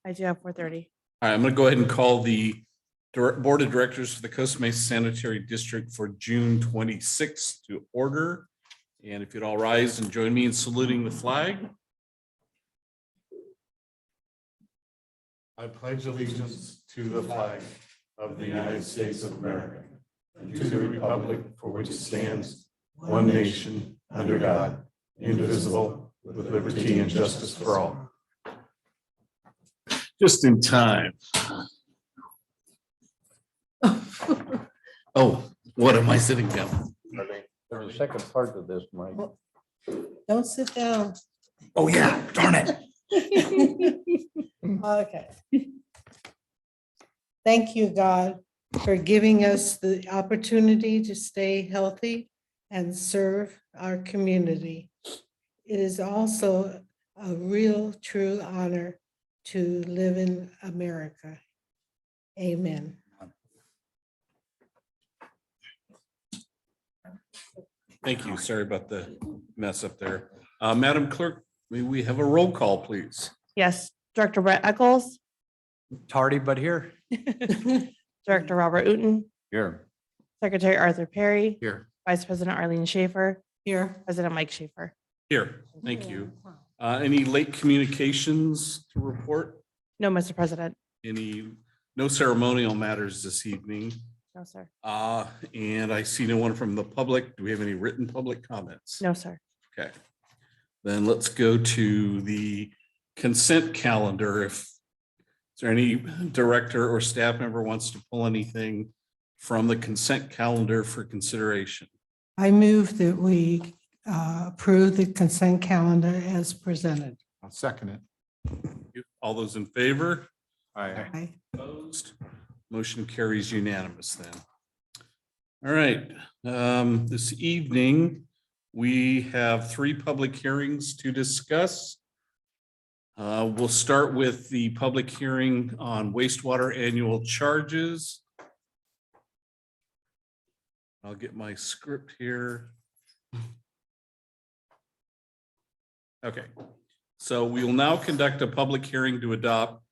I do have 4:30. All right, I'm going to go ahead and call the Board of Directors for the Costa Mesa Sanitary District for June 26th to order. And if you'd all rise and join me in saluting the flag. I pledge allegiance to the flag of the United States of America and to the republic for which it stands, one nation, under God, indivisible, with liberty and justice for all. Just in time. Oh, what am I sitting down? There's a second part to this, Mike. Don't sit down. Oh, yeah, darn it. Okay. Thank you, God, for giving us the opportunity to stay healthy and serve our community. It is also a real, true honor to live in America. Amen. Thank you. Sorry about the mess up there. Madam Clerk, may we have a roll call, please? Yes, Director Brett Eccles, Tardy, but here. Director Robert Uten, Here. Secretary Arthur Perry, Here. Vice President Arlene Schaefer, Here. President Mike Schaefer. Here, thank you. Any late communications to report? No, Mr. President. No ceremonial matters this evening. No, sir. And I see no one from the public. Do we have any written public comments? No, sir. Okay. Then let's go to the consent calendar. Is there any director or staff member wants to pull anything from the consent calendar for consideration? I move that we approve the consent calendar as presented. I'll second it. All those in favor? Aye. Aye. Opposed? Motion carries unanimous then. All right, this evening, we have 3 public hearings to discuss. We'll start with the public hearing on wastewater annual charges. I'll get my script here. Okay, so we will now conduct a public hearing to adopt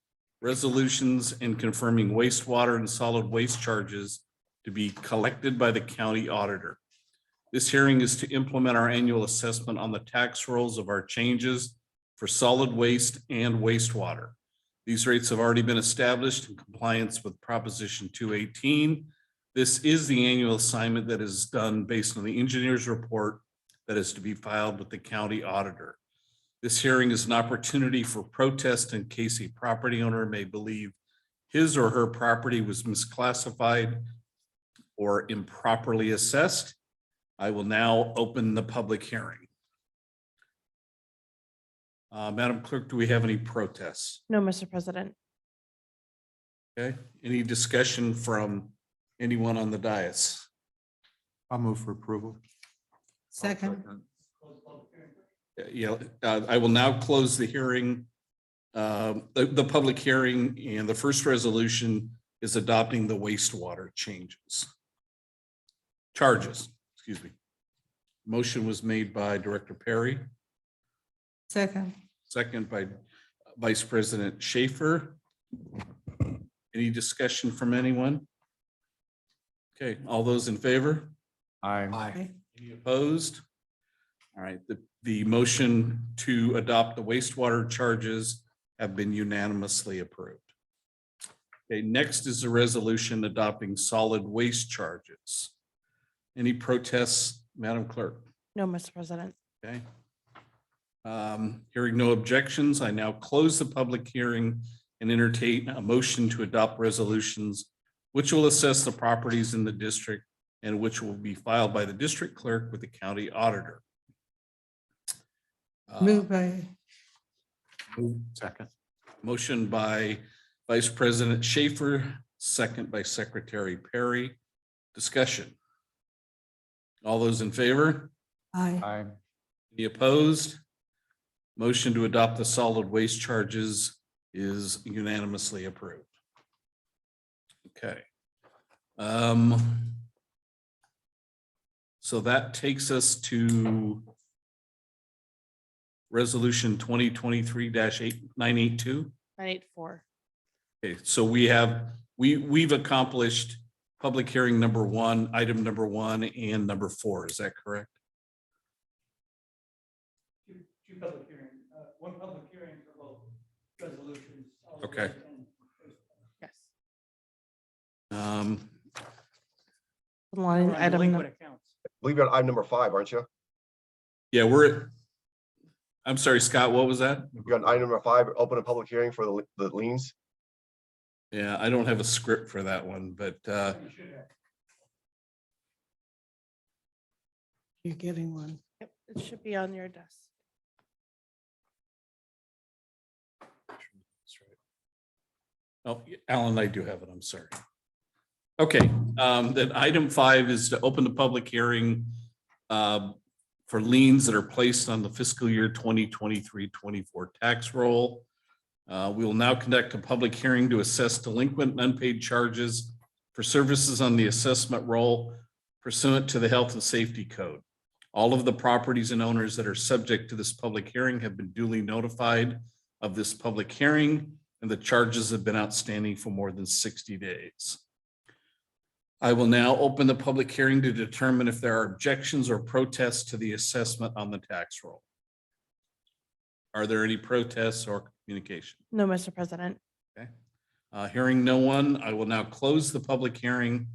resolutions and confirming wastewater and solid waste charges to be collected by the county auditor. This hearing is to implement our annual assessment on the tax rolls of our changes for solid waste and wastewater. These rates have already been established in compliance with Proposition 218. This is the annual assignment that is done based on the engineer's report that is to be filed with the county auditor. This hearing is an opportunity for protest in case a property owner may believe his or her property was misclassified or improperly assessed. I will now open the public hearing. Madam Clerk, do we have any protests? No, Mr. President. Okay, any discussion from anyone on the dais? I'll move for approval. Second. Yeah, I will now close the hearing, the public hearing, and the first resolution is adopting the wastewater charges, excuse me. Motion was made by Director Perry, Second. second by Vice President Schaefer. Any discussion from anyone? Okay, all those in favor? Aye. Any opposed? All right, the motion to adopt the wastewater charges have been unanimously approved. Okay, next is the resolution adopting solid waste charges. Any protests, Madam Clerk? No, Mr. President. Okay. Hearing no objections, I now close the public hearing and entertain a motion to adopt resolutions which will assess the properties in the district and which will be filed by the district clerk with the county auditor. Moved by, Second. Motion by Vice President Schaefer, second by Secretary Perry. Discussion. All those in favor? aye. Aye. Any opposed? Motion to adopt the solid waste charges is unanimously approved. Okay. So that takes us to Resolution 2023-982. 984. Okay, so we've accomplished public hearing number one, item number 1 and number 4. Is that correct? Two public hearing, one public hearing for both resolutions. Okay. Yes. Um, Line Around item, delinquent accounts. I believe you're on item number 5, aren't you? yeah, I'm sorry, Scott, what was that? You're on item number 5, open a public hearing for the liens. Yeah, I don't have a script for that one, but You should have. You're getting one. yep, it should be on your desk. oh, Alan, I do have it. I'm sorry. Okay, then item 5 is to open the public hearing for liens that are placed on the fiscal year 2023-24 tax roll. We will now conduct a public hearing to assess delinquent and unpaid charges for services on the assessment roll pursuant to the Health and Safety Code. All of the properties and owners that are subject to this public hearing have been duly notified of this public hearing, and the charges have been outstanding for more than 60 days. I will now open the public hearing to determine if there are objections or protests to the assessment on the tax roll. Are there any protests or communication? No, Mr. President. Okay. Hearing no one, I will now close the public hearing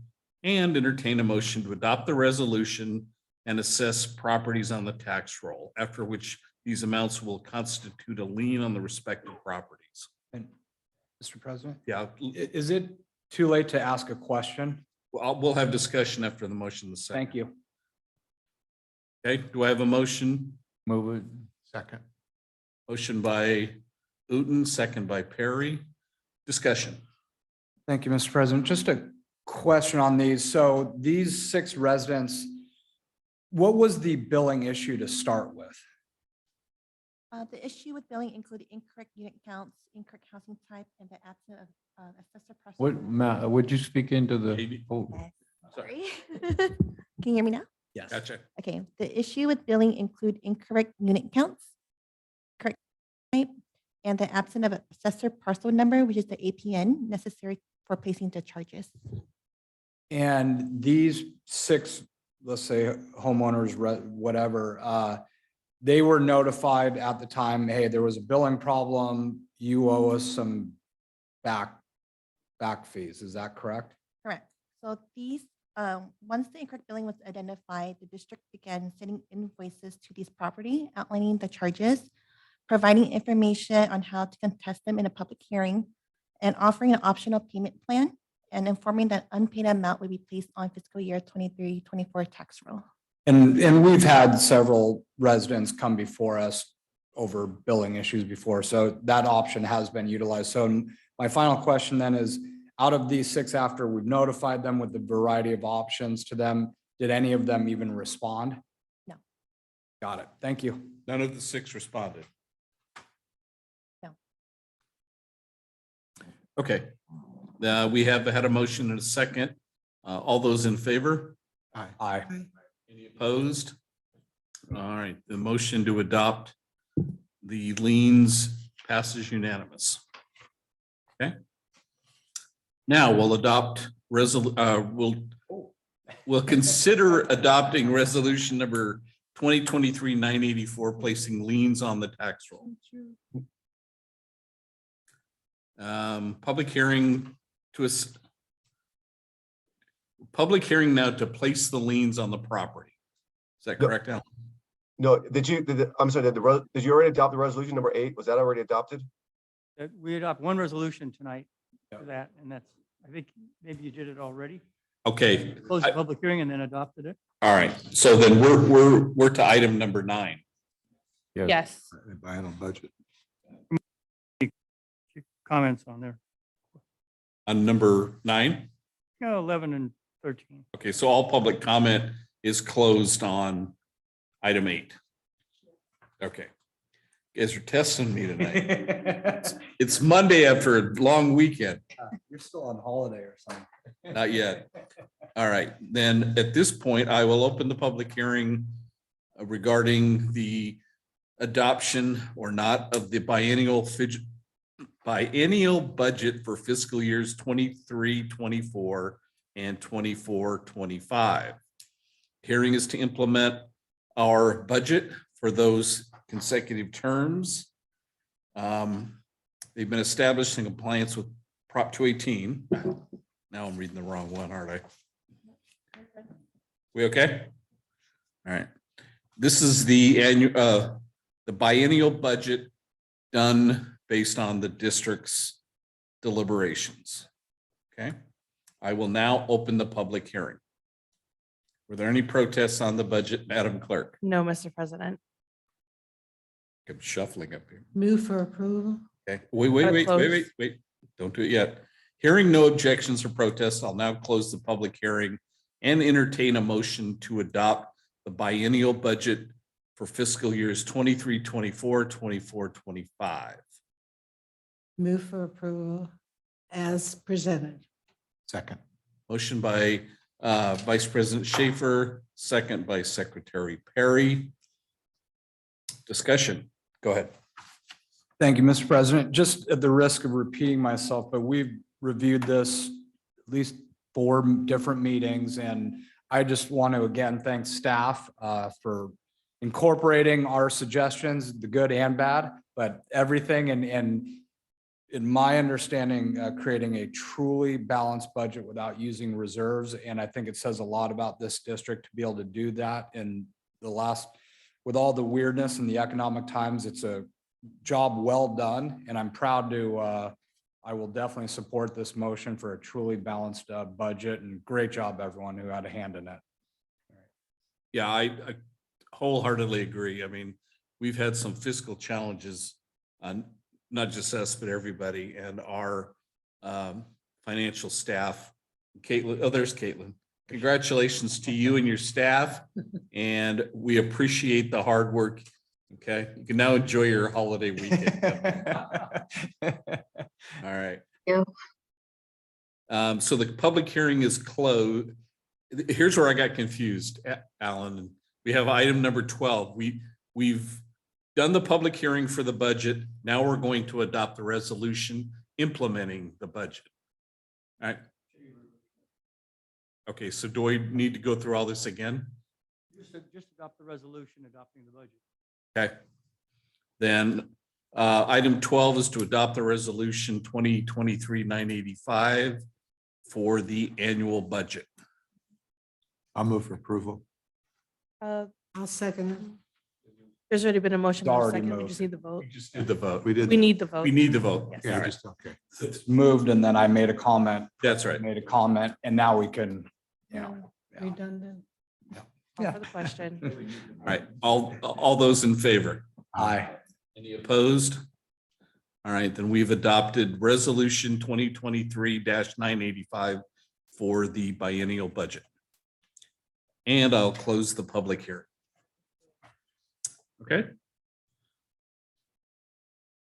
and entertain a motion to adopt the resolution and assess properties on the tax roll, after which these amounts will constitute a lien on the respective properties. And Mr. President, Yeah, is it too late to ask a question? we'll have discussion after the motion. The second. Thank you. Okay, do I have a motion? Move it. Second. Motion by Uten, second by Perry. Discussion. Thank you, Mr. President. Just a question on these. So these 6 residents, what was the billing issue to start with? The issue with billing included incorrect unit counts, incorrect housing type, and the absence of assessor. parcel Would you speak into Maybe. the? oh, Yes, Sorry. Sorry. Can you hear me now? Yes. Gotcha. Okay, the issue with billing include incorrect unit counts, correct type, and the absence of assessor parcel number, which is the APN necessary for placing the charges. And these 6, let's say homeowners, whatever, they were notified at the time, hey, there was a billing problem. You owe us some back fees. Is that correct? Correct. So these, once the incorrect billing was identified, the district began sending invoices to these property outlining the charges, providing information on how to contest them in a public hearing, and offering an optional payment plan, and informing that unpaid amount will be placed on fiscal year 23-24 tax roll. And we've had several residents come before us over billing issues before, so that option has been utilized. So my final question then is, out of these 6, after we've notified them with the variety of options to them, did any of them even respond? No. Got it. Thank you. None of the 6 responded. No. Okay. We have had a motion and a second. All those in favor? Aye. Any opposed? All right, the motion to adopt the liens passes unanimous. Okay. Now we'll adopt we'll consider adopting resolution number 2023-984, placing liens on the tax roll. Public hearing now to place the liens on the property. Is that correct, Alan? No, I'm sorry, did you already adopt the resolution number 8? Was that already adopted? We adopt one resolution tonight Yep. for that, and that's, I think maybe you did it already. Okay, Closed the public hearing and then adopted it. all right. So then we're to item number 9. Yes. Final budget. Comments on there, On number 9. 11 and 13. Okay, so all public comment is closed on item 8. Okay. You guys are testing me tonight. It's Monday after a long weekend. You're still on holiday or something. Not yet. All right, then at this point, I will open the public hearing regarding the adoption or not of the biennial biennial budget for fiscal years 23-24 and 24-25. Hearing is to implement our budget for those consecutive terms. They've been established in compliance with Prop 218. Now I'm reading the wrong one, aren't I? We okay? All right. This is the annual, the biennial budget done based on the district's deliberations. Okay. I will now open the public hearing. Were there any protests on the budget, Madam Clerk? No, Mr. President. I'm shuffling up here. Move for approval. Okay, Gotta wait. Don't do it yet. Hearing no objections or protests, I'll now close the public hearing and entertain a motion to adopt the biennial budget for fiscal years 23-24, 24-25. Move for approval as presented. Second. Motion by Vice President Schaefer, second by Secretary Perry. Discussion, go ahead. Thank you, Mr. President. Just at the risk of repeating myself, but we've reviewed this at least 4 different meetings, and I just want to again thank staff for incorporating our suggestions, the good and bad, but everything and in my understanding, creating a truly balanced budget without using reserves. And I think it says a lot about this district to be able to do that in the last, with all the weirdness and the economic times, it's a job well done. And I'm proud to, I will definitely support this motion for a truly balanced budget, and great job, everyone who had a hand in it. Yeah, I wholeheartedly agree. I mean, we've had some fiscal challenges on not just us, but everybody, and our financial staff. Caitlin, oh, there's Caitlin. Congratulations to you and your staff, and we appreciate the hard work. Okay, you can now enjoy your holiday weekend. All right. Yeah. So the public hearing is closed. Here's where I got confused, Alan. We have item number 12. We've done the public hearing for the budget. Now we're going to adopt the resolution implementing the budget. All right. Okay, so do I need to go through all this again? Just adopt the resolution adopting the budget. Okay. Then item 12 is to adopt the resolution 2023-985 for the annual budget. I'll move for approval. I'll second it. There's already been a motion. It's and a already second. We moved. just need the vote. We just did the vote. We did. We need the vote. We need the vote. Yes. Yeah, All right. just, okay. It's moved, and then I made a comment. That's right. Made a comment, and now we can, you know. yeah. Redundant. Call for the question. All right, all those in favor? Aye. Any opposed? All right, then we've adopted resolution 2023-985 for the biennial budget. And I'll close the public hearing. Okay. Is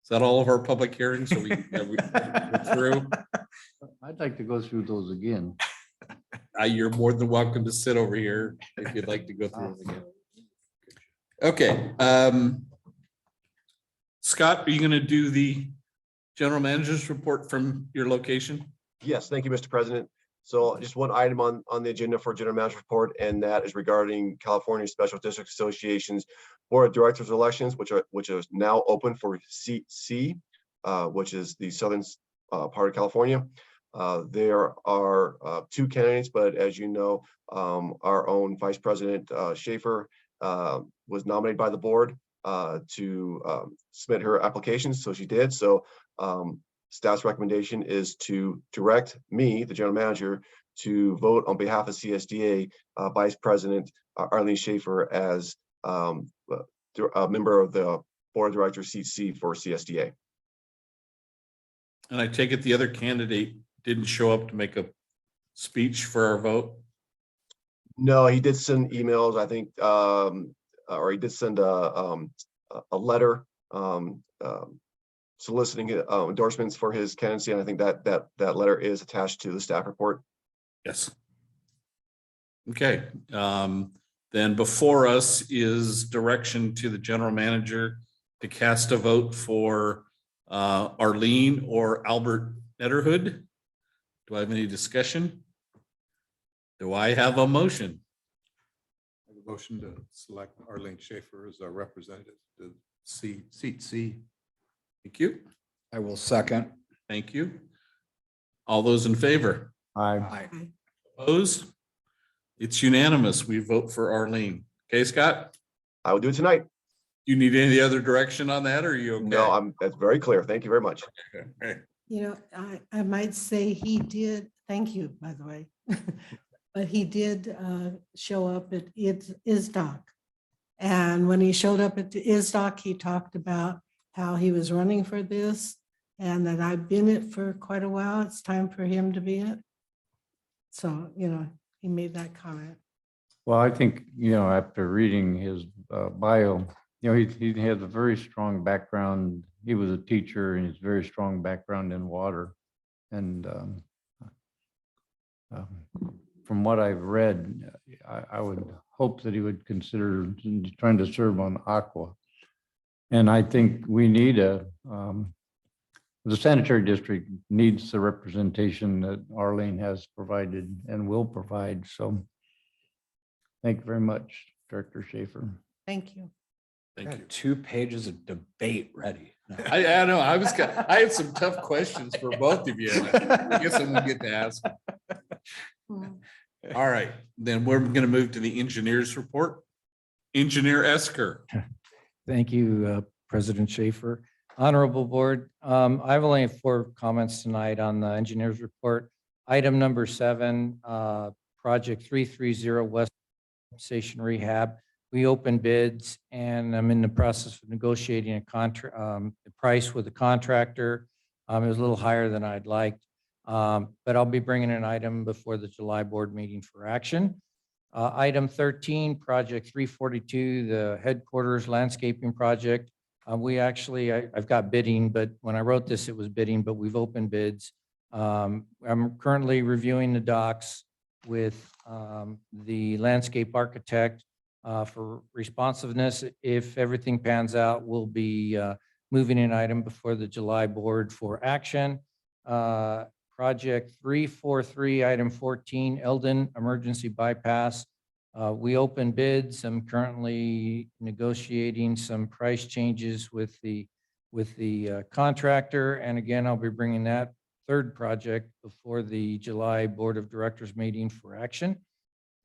that all of our public hearings? Are we're through? I'd like to go through those again. You're more than welcome to sit over here if you'd like to go through it again. Okay. Scott, are you going to do the general manager's report from your location? Yes, thank you, Mr. President. So just one item on the agenda for general manager report, and that is regarding California Special District Association's Board of Directors elections, which is now open for seat C, which is the southern part of California. There are 2 candidates, but as you know, our own Vice President Schaefer was nominated by the board to submit her application, so she did. So staff's recommendation is to direct me, the general manager, to vote on behalf of CSDA Vice President Arlene Schaefer as a member of the Board of Directors seat C for CSDA. And I take it the other candidate didn't show up to make a speech for our vote? No, he did send emails, I think, or he did send a letter soliciting endorsements for his candidacy, and I think that letter is attached to the staff report. Yes. Okay, then before us is direction to the general manager to cast a vote for Arlene or Albert Netterhood. Do I have any discussion? Do I have a motion? A motion to select Arlene Schaefer as our representative to seat C. Thank you. I will second. Thank you. All those in favor? Aye. Opposed? It's unanimous. We vote for Arlene. Okay, Scott? I will do it tonight. You need any other direction on that, or are you okay? No, that's very clear. Thank you very much. Okay. You know, I might say he did, thank you, by the way. But he did show up at ISDOC. And when he showed up at the ISDOC, he talked about how he was running for this and that I've been it for quite a while. It's time for him to be it. So, you know, he made that comment. Well, I think, after reading his bio, he has a very strong background. He was a teacher and he's very strong background in water. And from what I've read, I would hope that he would consider trying to serve on Aqua. And I think we need the sanitary district needs the representation that Arlene has provided and will provide. So thank you very much, Director Schaefer. Thank you. Thank you. 2 pages of debate ready. I know, I had some tough questions for both of you. I guess I'm gonna get to ask. All right, then we're gonna move to the engineer's report. Engineer Esker. Thank you, President Schaefer. Honorable Board, I only have 4 comments tonight on the engineer's report. Item number 7, project 330 West Station Rehab. We opened bids and I'm in the process of negotiating a contract, the price with the contractor. It was a little higher than I'd liked, but I'll be bringing an item before the July board meeting for action. Item 13, project 342, the headquarters landscaping project. We actually, I've got bidding, but when I wrote this, it was bidding, but we've opened bids. I'm currently reviewing the docs with the landscape architect for responsiveness. If everything pans out, we'll be moving an item before the July board for action. Project 343, item 14, Eldon Emergency Bypass. We opened bids. I'm currently negotiating some price changes with the contractor. And again, I'll be bringing that 3rd project before the July Board of Directors meeting for action.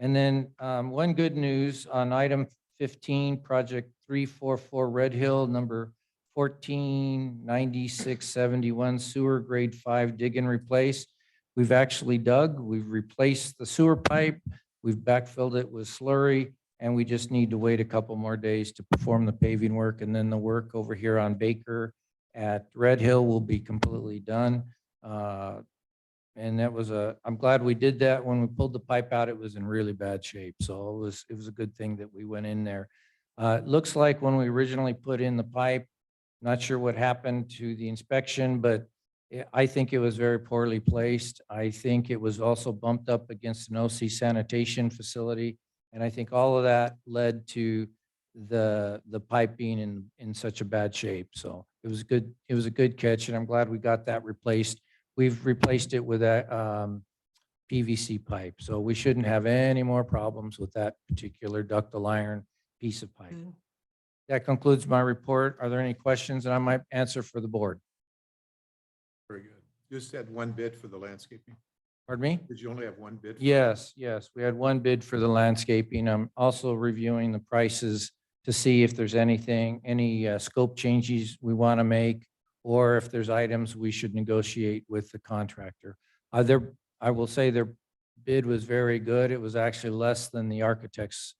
And then one good news on item 15, project 344 Red Hill, number 149671 sewer grade 5 dig and replace. We've actually dug, we've replaced the sewer pipe, we've backfilled it with slurry, and we just need to wait a couple more days to perform the paving work. And then the work over here on Baker at Red Hill will be completely done. And that was I'm glad we did that. When we pulled the pipe out, it was in really bad shape. So it was a good thing that we went in there. It looks like when we originally put in the pipe, not sure what happened to the inspection, but I think it was very poorly placed. I think it was also bumped up against an OC sanitation facility. And I think all of that led to the pipe being in such a bad shape. So it was good. It was a good catch, and I'm glad we got that replaced. We've replaced it with a PVC pipe, so we shouldn't have any more problems with that particular ductile iron piece of pipe. Good. That concludes my report. Are there any questions that I might answer for the board? Very good. You just had 1 bid for the landscaping? Pardon me? Did you only have 1 bid? Yes, we had 1 bid for the landscaping. I'm also reviewing the prices to see if there's any scope changes we want to make, or if there's items we should negotiate with the contractor. I will say their bid was very good. It was actually less than the architect's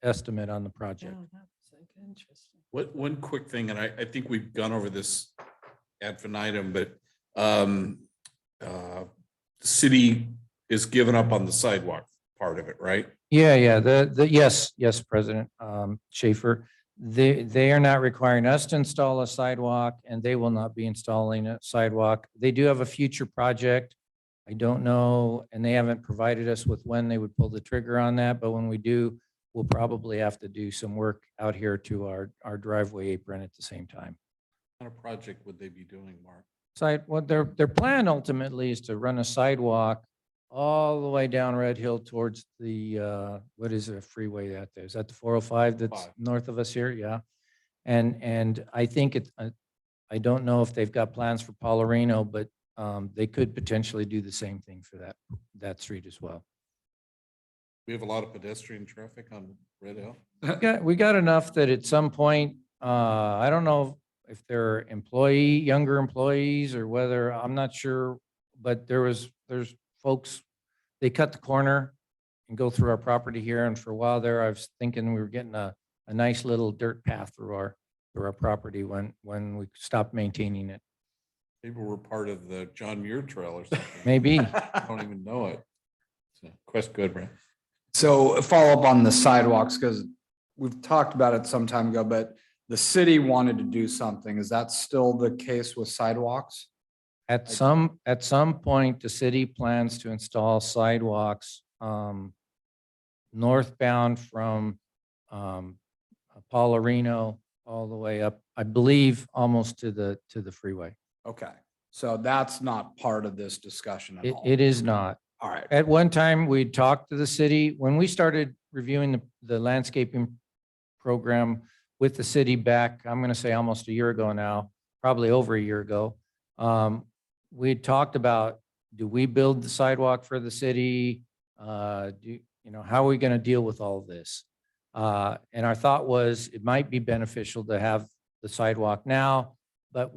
estimate on the project. Oh, that's interesting. One quick thing, and I think we've gone over this ad infinitum, but the city is giving up on the sidewalk part of it, right? Yeah. Yes, President Schaefer. They are not requiring us to install a sidewalk, and they will not be installing a sidewalk. They do have a future project. I don't know, and they haven't provided us with when they would pull the trigger on that, but when we do, we'll probably have to do some work out here to our driveway apron at the same time. What kind of project would they be doing, Mark? Side, what their plan ultimately is to run a sidewalk all the way down Red Hill towards the, what is a freeway out there? Is that the 405 that's Five. north of us here? Yeah. And I think I don't know if they've got plans for Paularino, but they could potentially do the same thing for that street as well. We have a lot of pedestrian traffic on Red Hill. We got enough that at some point, I don't know if they're younger employees or whether, I'm not sure, but there's folks, they cut the corner and go through our property here. And for a while there, I was thinking we were getting a nice little dirt path through our property when we stopped maintaining it. Maybe we're part of the John Muir Trail or something. Maybe. I don't even know it. So, Quest, good, Brent. So a follow up on the sidewalks, because we've talked about it some time ago, but the city wanted to do something. Is that still the case with sidewalks? At some point, the city plans to install sidewalks northbound from Paularino all the way up, I believe, almost to the freeway. Okay, so that's not part of this discussion at all. It is not. All right. At one time, we talked to the city, when we started reviewing the landscaping program with the city back, I'm going to say almost a year ago now, probably over a year ago. We talked about, do we build the sidewalk for the city? How are we going to deal with all of this? And our thought was it might be beneficial to have the sidewalk now, but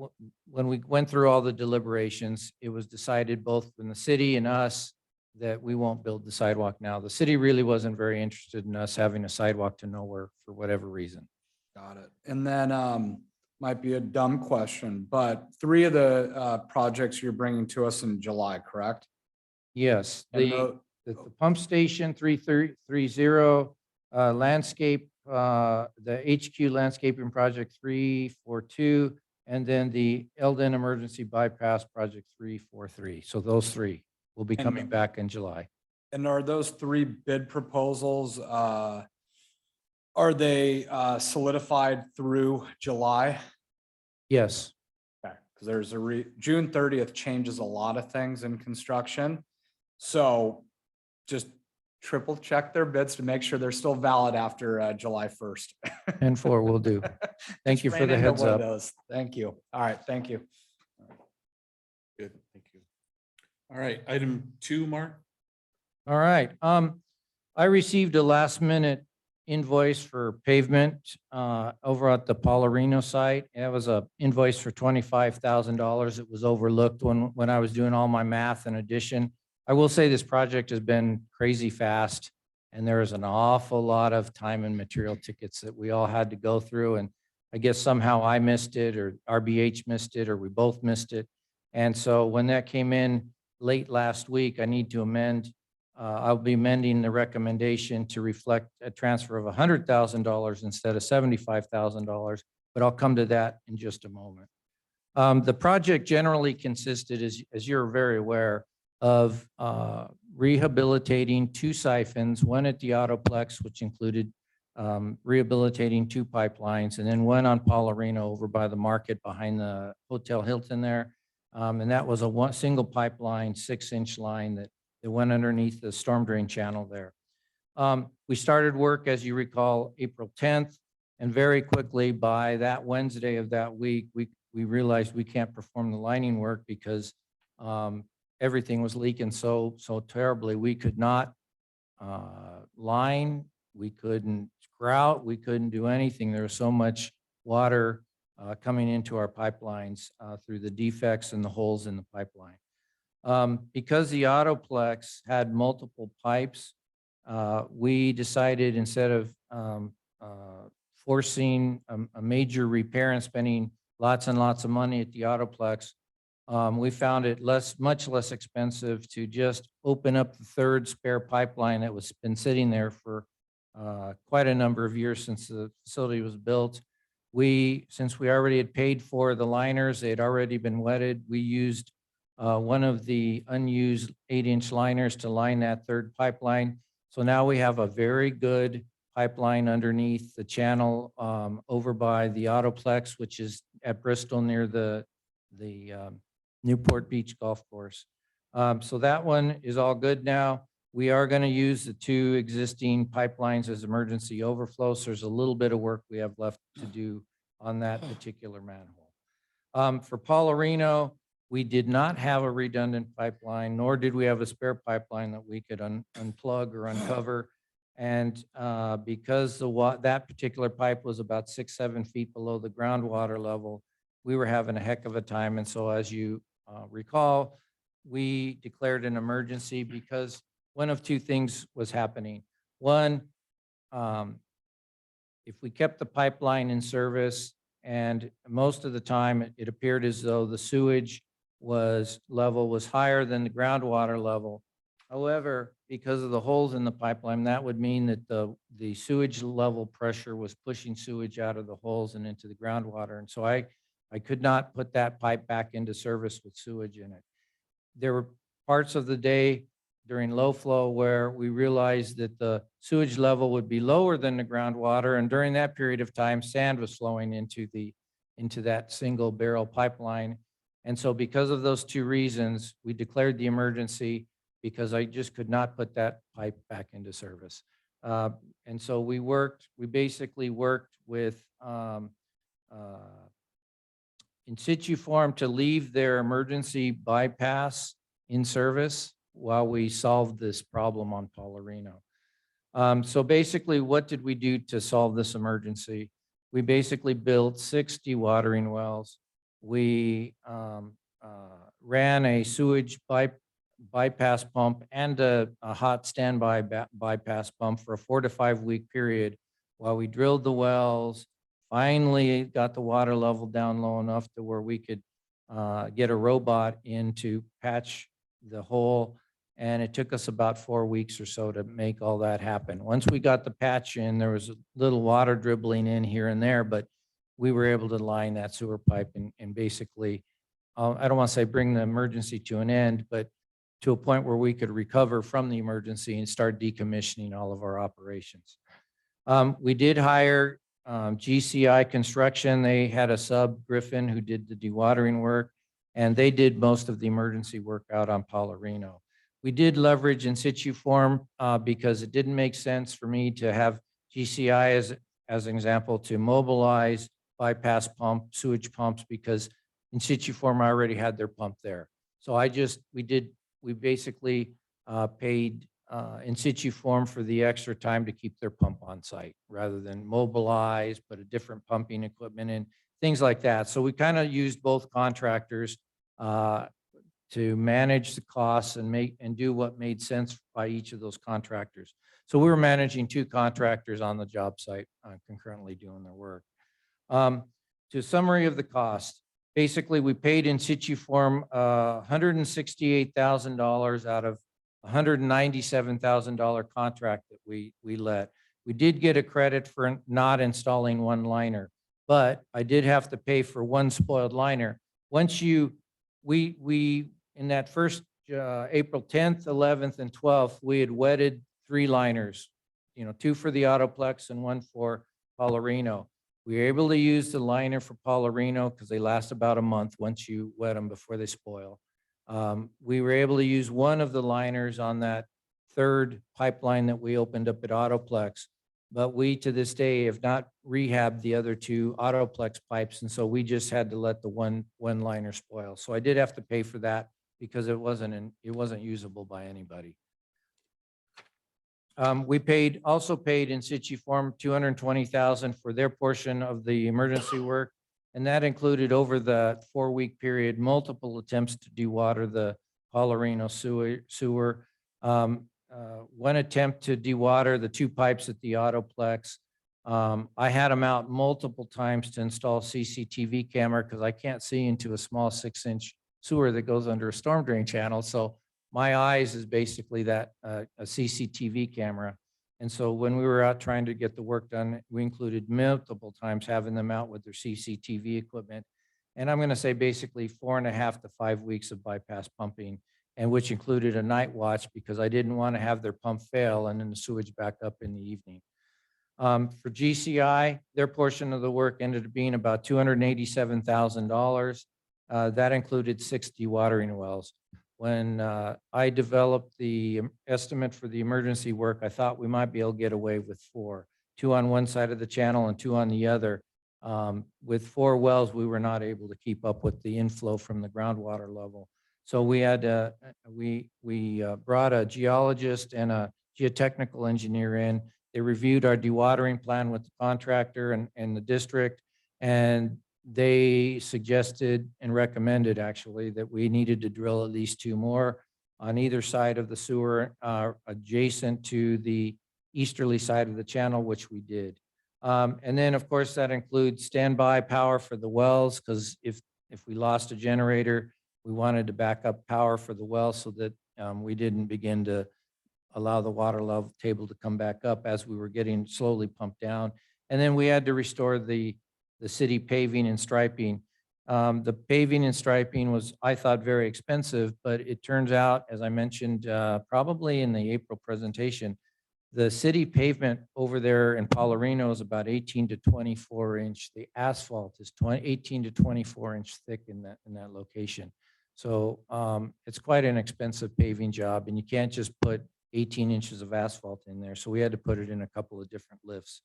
when we went through all the deliberations, it was decided both in the city and us that we won't build the sidewalk now. The city really wasn't very interested in us having a sidewalk to nowhere for whatever reason. Got it. And then might be a dumb question, but 3 of the projects you're bringing to us in July, correct? Yes, And the pump station 330, landscape, the HQ landscaping project 342, and then the Eldon Emergency Bypass project 343. So those 3 will be coming back in July. And are those 3 bid proposals, are they solidified through July? Yes. Okay, because there's June 30th changes a lot of things in construction. So just triple check their bids to make sure they're still valid after July 1st. And 4 will do. Thank you for the heads up. Thank you. All right, thank you. Good, thank you. All right, item 2, Mark. All right. I received a last minute invoice for pavement over at the Paularino site. It was a invoice for $25,000. It was overlooked when I was doing all my math and addition. I will say this project has been crazy fast, and there is an awful lot of time and material tickets that we all had to go through. And I guess somehow I missed it, or RBH missed it, or we both missed it. And so when that came in late last week, I need to amend. I'll be amending the recommendation to reflect a transfer of $100,000 instead of $75,000, but I'll come to that in just a moment. The project generally consisted, as you're very aware, of rehabilitating 2 siphons, one at the Autoplex, which included rehabilitating 2 pipelines, and then one on Paularino over by the market behind the Hotel Hilton there. And that was a single pipeline, 6-inch line that went underneath the storm drain channel there. We started work, as you recall, April 10th, and very quickly by that Wednesday of that week, we realized we can't perform the lining work because everything was leaking so terribly. We could not line, we couldn't grout, we couldn't do anything. There was so much water coming into our pipelines through the defects and the holes in the pipeline. Because the Autoplex had multiple pipes, we decided instead of forcing a major repair and spending lots and lots of money at the Autoplex, we found it much less expensive to just open up the 3rd spare pipeline that was been sitting there for quite a number of years since the facility was built. Since we already had paid for the liners, they had already been wetted, we used one of the unused 8-inch liners to line that 3rd pipeline. So now we have a very good pipeline underneath the channel over by the Autoplex, which is at Bristol near the Newport Beach Golf Course. So that one is all good now. We are going to use the two existing pipelines as emergency overflow. So there's a little bit of work we have left to do on that particular manhole. For Paularino, we did not have a redundant pipeline, nor did we have a spare pipeline that we could unplug or uncover. And because that particular pipe was about 6-7 feet below the groundwater level, we were having a heck of a time. And so as you recall, we declared an emergency because one of two things was happening. One, if we kept the pipeline in service, and most of the time it appeared as though the sewage level was higher than the groundwater level. However, because of the holes in the pipeline, that would mean that the sewage level pressure was pushing sewage out of the holes and into the groundwater. And so I could not put that pipe back into service with sewage in it. There were parts of the day during low flow where we realized that the sewage level would be lower than the groundwater. And during that period of time, sand was flowing into that single barrel pipeline. And so because of those two reasons, we declared the emergency because I just could not put that pipe back into service. And so we basically worked with In Situ Form to leave their emergency bypass in service while we solved this problem on Paularino. So basically, what did we do to solve this emergency? We basically built 6 dewatering wells. We ran a sewage bypass pump and a hot standby bypass pump for a 4 to 5 week period while we drilled the wells, finally got the water level down low enough to where we could get a robot in to patch the hole. And it took us about 4 weeks or so to make all that happen. Once we got the patch in, there was a little water dribbling in here and there, but we were able to line that sewer pipe and basically, I don't want to say bring the emergency to an end, but to a point where we could recover from the emergency and start decommissioning all of our operations. We did hire GCI Construction. They had a sub, Griffin, who did the dewatering work, and they did most of the emergency work out on Paularino. We did leverage In Situ Form because it didn't make sense for me to have GCI as an example to mobilize bypass pump, sewage pumps, because In Situ Form already had their pump there. So we basically paid In Situ Form for the extra time to keep their pump on site rather than mobilize, put a different pumping equipment in, things like that. So we kind of used both contractors to manage the costs and do what made sense by each of those contractors. So we were managing 2 contractors on the job site concurrently doing their work. To summary of the cost, basically we paid In Situ Form $168,000 out of $197,000 contract that we let. We did get a credit for not installing 1 liner, but I did have to pay for 1 spoiled liner. In that first April 10th, 11th, and 12th, we had wetted 3 liners, 2 for the Autoplex and 1 for Paularino. We were able to use the liner for Paularino because they last about a month once you wet them before they spoil. We were able to use 1 of the liners on that 3rd pipeline that we opened up at Autoplex, but we to this day have not rehabbed the other 2 Autoplex pipes, and so we just had to let the one liner spoil. So I did have to pay for that because it wasn't usable by anybody. We also paid In Situ Form $220,000 for their portion of the emergency work, and that included over the 4-week period multiple attempts to dewater the Paularino sewer. 1 attempt to dewater the 2 pipes at the Autoplex. I had them out multiple times to install CCTV camera because I can't see into a small 6-inch sewer that goes under a storm drain channel. So my eyes is basically a CCTV camera. And so when we were out trying to get the work done, we included multiple times having them out with their CCTV equipment. And I'm going to say basically 4.5 to 5 weeks of bypass pumping, and which included a night watch because I didn't want to have their pump fail and then the sewage back up in the evening. For GCI, their portion of the work ended up being about $287,000. That included 60 watering wells. When I developed the estimate for the emergency work, I thought we might be able to get away with 4, 2 on one side of the channel and 2 on the other. With 4 wells, we were not able to keep up with the inflow from the groundwater level. So we had, we brought a geologist and a geotechnical engineer in. They reviewed our dewatering plan with the contractor and the district, and they suggested and recommended actually that we needed to drill at least 2 more on either side of the sewer, adjacent to the easterly side of the channel, which we did. And then, of course, that includes standby power for the wells, because if we lost a generator, we wanted to back up power for the well so that we didn't begin to allow the water level table to come back up as we were getting slowly pumped down. And then we had to restore the city paving and striping. The paving and striping was, I thought, very expensive, but it turns out, as I mentioned, probably in the April presentation, the city pavement over there in Paularino is about 18 to 24 inch. The asphalt is 18 to 24 inch thick in that location. So it's quite an expensive paving job, and you can't just put 18 inches of asphalt in there. So we had to put it in a couple of different lifts.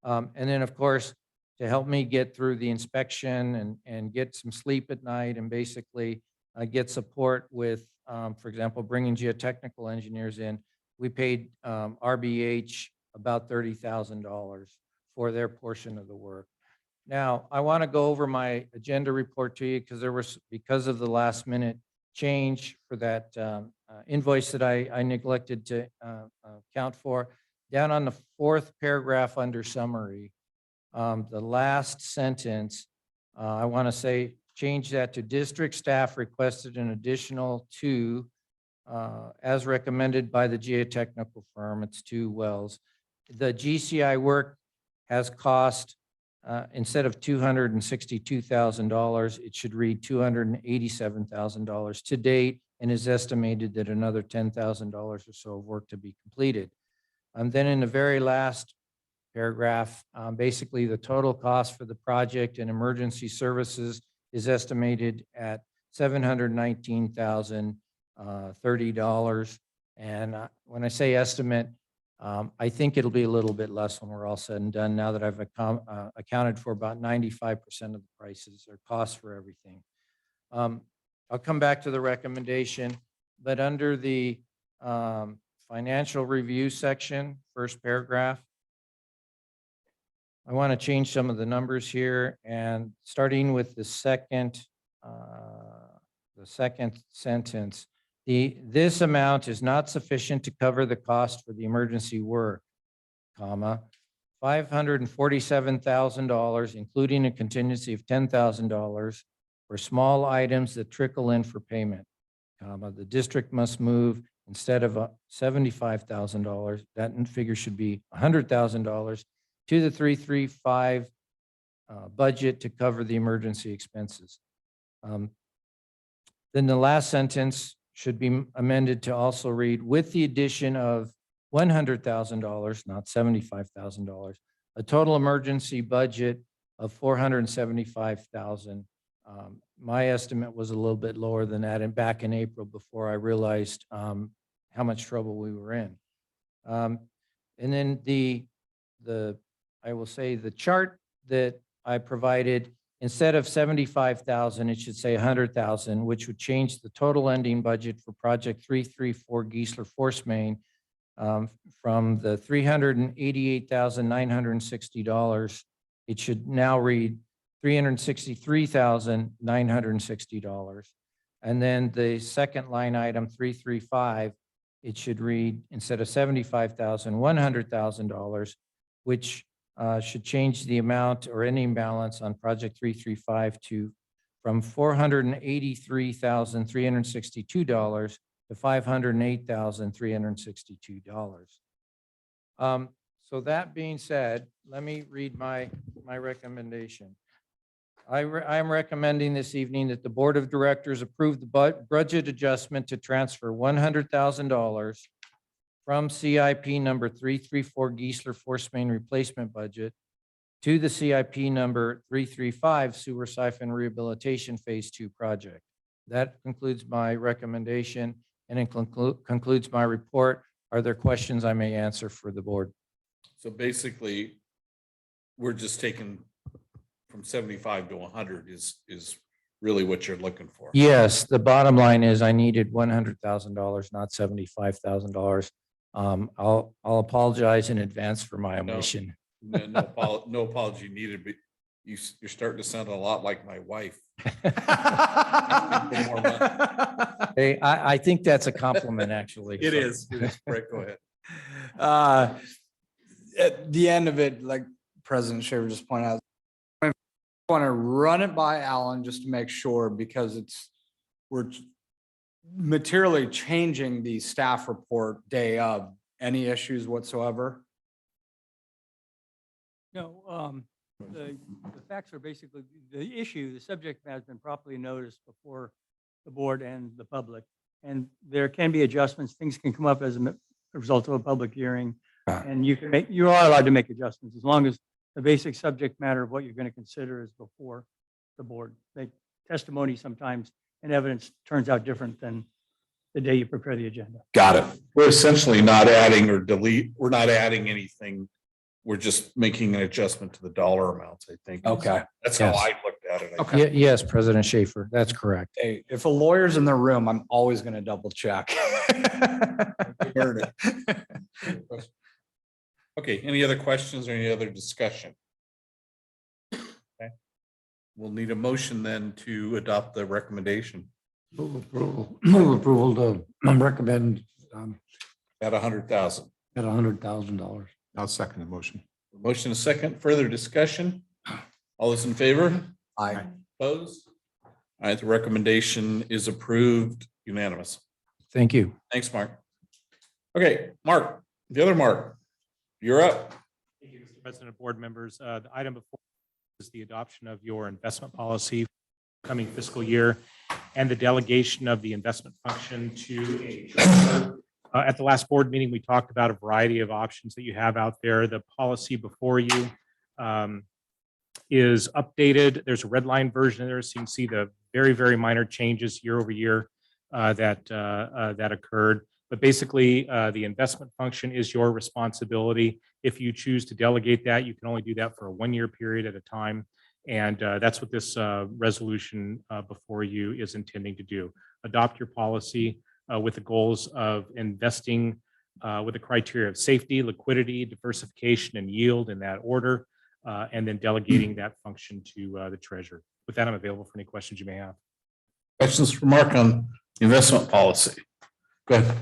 And then, of course, to help me get through the inspection and get some sleep at night and basically get support with, for example, bringing geotechnical engineers in, we paid RBH about $30,000 for their portion of the work. Now, I want to go over my agenda report to you because of the last minute change for that invoice that I neglected to account for. Down on the 4th paragraph under summary, the last sentence, I want to say, change that to district staff requested an additional 2 as recommended by the geotechnical firm. It's 2 wells. The GCI work has cost, instead of $262,000, it should read $287,000 to date, and is estimated that another $10,000 or so of work to be completed. And then in the very last paragraph, basically the total cost for the project and emergency services is estimated at $719,030. And when I say estimate, I think it'll be a little bit less when we're all said and done, now that I've accounted for about 95% of the prices or costs for everything. I'll come back to the recommendation, but under the financial review section, first paragraph, I want to change some of the numbers here, and starting with the second sentence. This amount is not sufficient to cover the cost for the emergency work, comma, $547,000, including a contingency of $10,000 for small items that trickle in for payment, comma, the district must move instead of $75,000, that figure should be $100,000 to the 335 budget to cover the emergency expenses. Then the last sentence should be amended to also read, with the addition of $100,000, not $75,000, a total emergency budget of $475,000. My estimate was a little bit lower than that, and back in April before I realized how much trouble we were in. And then I will say the chart that I provided, instead of 75,000, it should say 100,000, which would change the total ending budget for project 334 Geisler Force Main from the $388,960. It should now read $363,960. And then the second line item, 335, it should read, instead of 75,000, $100,000, which should change the amount or ending balance on project 335 from $483,362 to $508,362. So that being said, let me read my recommendation. I am recommending this evening that the Board of Directors approve the budget adjustment to transfer $100,000 from CIP number 334 Geisler Force Main Replacement Budget to the CIP number 335 Sewer Siphon Rehabilitation Phase 2 Project. That concludes my recommendation and it concludes my report. Are there questions I may answer for the board? So basically, we're just taking from 75 to 100 is really what you're looking for. Yes, the bottom line is I needed $100,000, not $75,000. I'll apologize in advance for my omission. No apology needed, but you're starting to sound a lot like my wife. Hey, I think that's a compliment, actually. It is. Brett, go ahead. At the end of it, like President Shaver just pointed out, I want to run it by Alan just to make sure, because we're materially changing the staff report day of. Any issues whatsoever? No, the facts are basically, the subject has been properly noticed before the board and the public. And there can be adjustments, things can come up as a result of a public hearing. And you are allowed to make adjustments as long as the basic subject matter of what you're going to consider is before the board. Testimony sometimes and evidence turns out different than the day you prepare the agenda. Got it. We're essentially not adding or delete. We're not adding anything. We're just making an adjustment to the dollar amounts, I think. Okay. That's how Yes. I looked at it. I Okay. Yes, President Schaefer, that's correct. Hey, if a lawyer's in the room, I'm always going to double check. Heard it. Okay, any other questions or any other discussion? Okay. We'll need a motion then to adopt the recommendation Move approval to recommend at 100,000. at $100,000. I'll second the motion. Motion a second, further discussion? All those in favor? Aye. Opposed? All right, the recommendation is approved unanimous. Thank you. Thanks, Mark. Okay, Mark, the other Mark, you're up. Thank you, Mr. President and board members. The item before is the adoption of your investment policy for the coming fiscal year and the delegation of the investment function to a treasurer. At the last board meeting, we talked about a variety of options that you have out there. The policy before you is updated. There's a red line version there, so you can see the very, very minor changes year over year that occurred. But basically, the investment function is your responsibility. If you choose to delegate that, you can only do that for a 1-year period at a time. And that's what this resolution before you is intending to do. Adopt your policy with the goals of investing with the criteria of safety, liquidity, diversification, and yield in that order, and then delegating that function to the treasurer. With that, I'm available for any questions you may have. Questions for Mark on investment policy? Go ahead.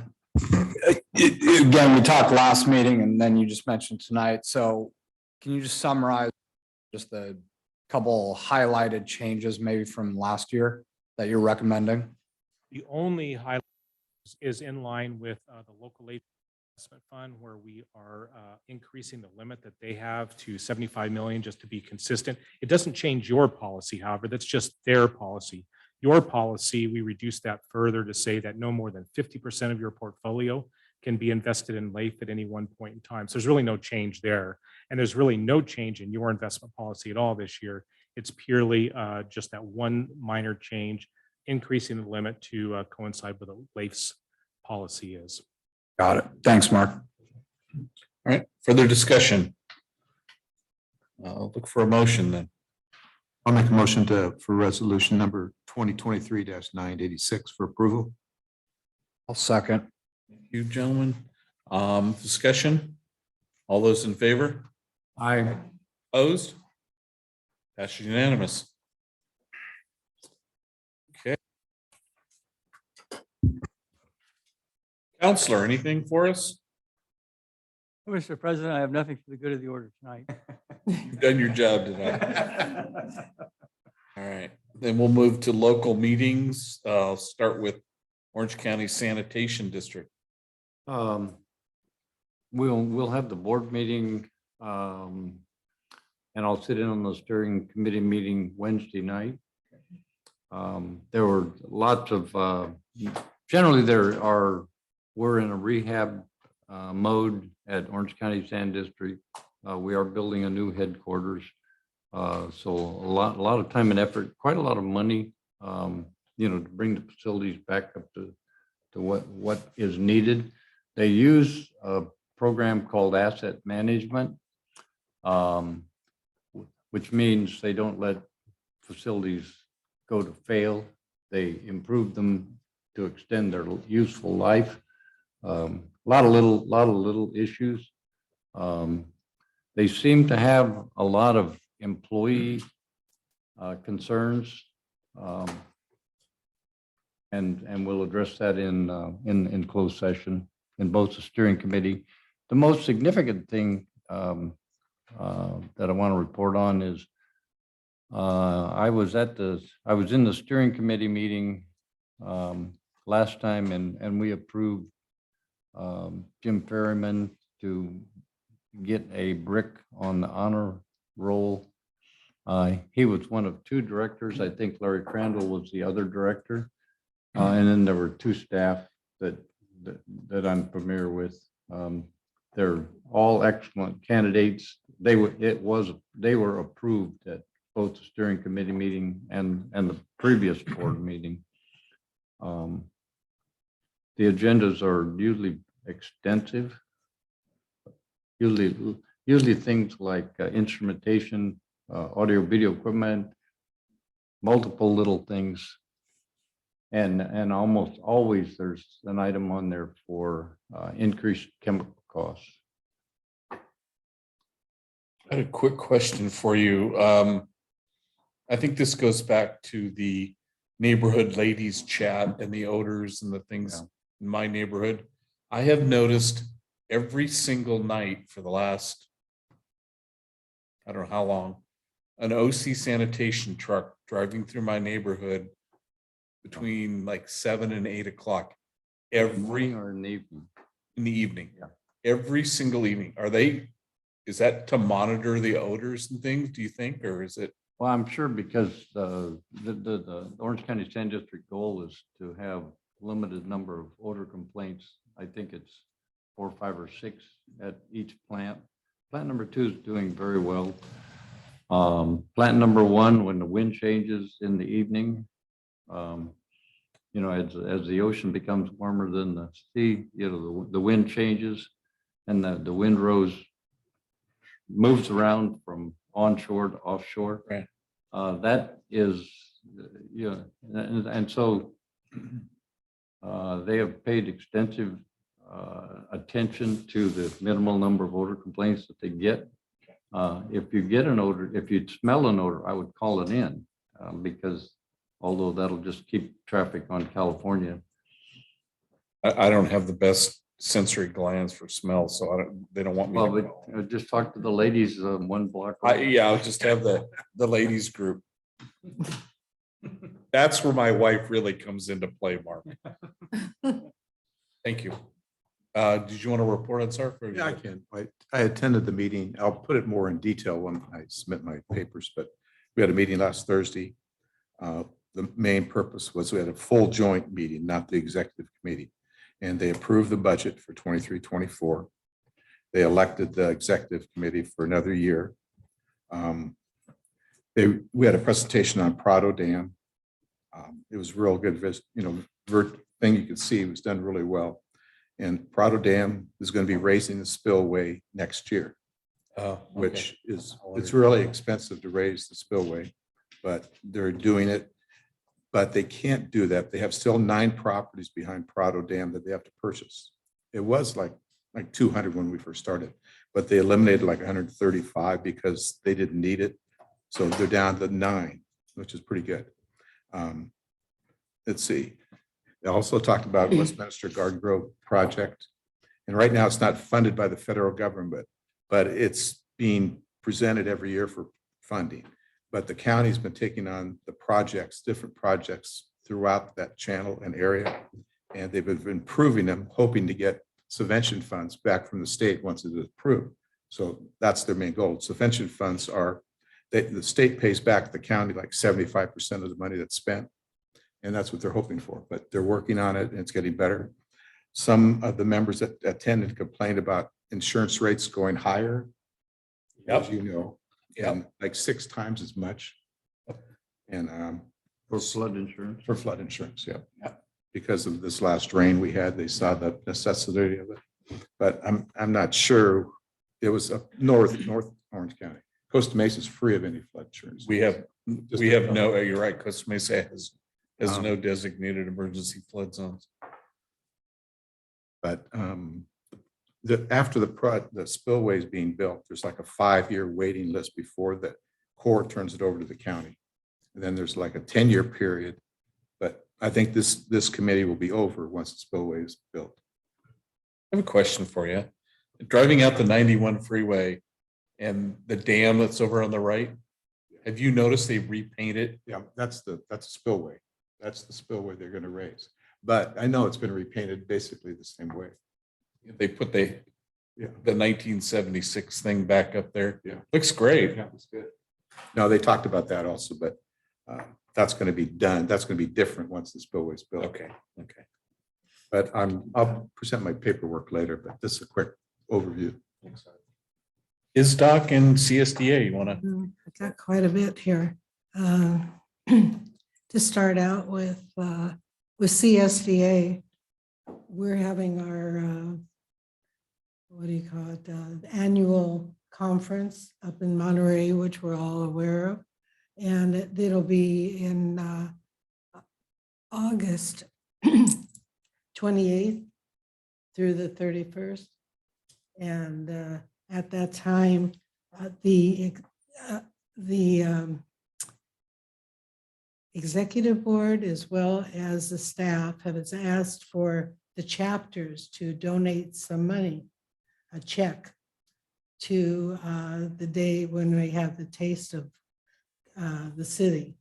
Again, we talked last meeting and then you just mentioned tonight. So can you just summarize just the couple highlighted changes maybe from last year that you're recommending? The only highlight is in line with the local aid investment fund, where we are increasing the limit that they have to 75 million just to be consistent. It doesn't change your policy, however, that's just their policy. Your policy, we reduced that further to say that no more than 50% of your portfolio can be invested in LAIF at any one point in time. So there's really no change there. And there's really no change in your investment policy at all this year. It's purely just that one minor change, increasing the limit to coincide with what LAIF's policy is. Got it. Thanks, Mark. All right, further discussion. I'll look for a motion then. I'll make a motion for resolution number 2023-986 for approval. I'll second. Thank you, gentlemen. Discussion? All those in favor? Aye. Opposed? That's unanimous. Okay. Counselor, anything for us? Mr. President, I have nothing for the good of the order tonight. You've done your job tonight. All right, then we'll move to local meetings. I'll start with Orange County Sanitation District. We'll have the board meeting, and I'll sit in on the steering committee meeting Wednesday night. There were lots of, generally we're in a rehab mowed at Orange County Sand District. We are building a new headquarters. So a lot of time and effort, quite a lot of money, to bring the facilities back up to what is needed. They use a program called asset management, which means they don't let facilities go to fail. They improve them to extend their useful life. A lot of little issues. They seem to have a lot of employee concerns. And we'll address that in closed session in both the steering committee. The most significant thing that I want to report on is I was in the steering committee meeting last time, and we approved Jim Ferryman to get a brick on the honor roll. He was one of two directors. I think Larry Crandall was the other director. And then there were two staff that I'm familiar with. They're all excellent candidates. They were approved at both the steering committee meeting and the previous board meeting. The agendas are usually extensive. Usually things like instrumentation, audio video equipment, multiple little things. And almost always there's an item on there for increased chemical costs. I had a quick question for you. I think this goes back to the neighborhood ladies chat and the odors and the things in my neighborhood. I have noticed every single night for the last, I don't know how long, an OC sanitation truck driving through my neighborhood between like 7 and 8 o'clock Morning or in the evening? in the evening. Yeah. Every single evening. Is that to monitor the odors and things, do you think, or is it? Well, I'm sure because the Orange County Sand District goal is to have limited number of odor complaints. I think it's 4, 5, or 6 at each plant. Plant number 2 is doing very well. Plant number 1, when the wind changes in the evening, as the ocean becomes warmer than the sea, the wind changes and the wind moves around from onshore to offshore. Right. That is, and so they have paid extensive attention to the minimal number of odor complaints that they get. If you smell an odor, I would call it in because although that'll just keep traffic on California. I don't have the best sensory glands for smell, so they don't want me to know. But just talk to the ladies one block. over. I'll just have the ladies group. That's where my wife really comes into play, Mark. Thank you. Did you want to report on SARF? Yeah, I can. I attended the meeting. I'll put it more in detail when I submit my papers, but we had a meeting last Thursday. The main purpose was we had a full joint meeting, not the executive committee. And they approved the budget for 23-24. They elected the executive committee for another year. We had a presentation on Prado Dam. It was real good, thing you could see. It was done really well. And Prado Dam is going to be raising the spillway next year, which is, it's really expensive to raise the spillway, but they're doing it. But they can't do that. They have still 9 properties behind Prado Dam that they have to purchase. It was like 200 when we first started, but they eliminated like 135 because they didn't need it. So they're down to 9, which is pretty good. Let's see. They also talked about Westminster Garden Grove project. And right now it's not funded by the federal government, but it's being presented every year for funding. But the county's been taking on the projects, different projects throughout that channel and area. And they've been improving them, hoping to get subvention funds back from the state once it is approved. So that's their main goal. Subvention funds are, the state pays back the county like 75% of the money that's spent. And that's what they're hoping for, but they're working on it and it's getting better. some of the members that attended complained about insurance rates going higher. As you know, and like 6 times as much. And For flood insurance. for flood insurance, yeah. Because of this last rain we had, they saw the necessity of it. But I'm not sure. It was up north Orange County. Costa Mesa is free of any flood insurance. We have no, you're right, Costa Mesa has Um, no designated emergency flood zones. But after the spillway is being built, there's like a 5-year waiting list before the Corps turns it over to the county. And then there's like a 10-year period. But I think this committee will be over once the spillway is built. I have a question for you. Driving out the 91 freeway and the dam that's over on the right, have you noticed they repainted? Yeah, that's the spillway. That's the spillway they're going to raise. But I know it's been repainted basically the same way. They put the Yeah. 1976 thing back up there. Yeah. Looks great. Yeah, it's good. No, they talked about that also, but that's going to be done. That's going to be different once the spillway is built. Okay. But I'll present my paperwork later, but this is a quick overview. ISDOC and CSDA, you want to? I got quite a bit here. To start out with CSDA, we're having our, what do you call it, annual conference up in Monterey, which we're all aware of. And it'll be in August 28th through the 31st. And at that time, the executive board as well as the staff have asked for the chapters to donate some money, a check, to the day when we have the taste of the city.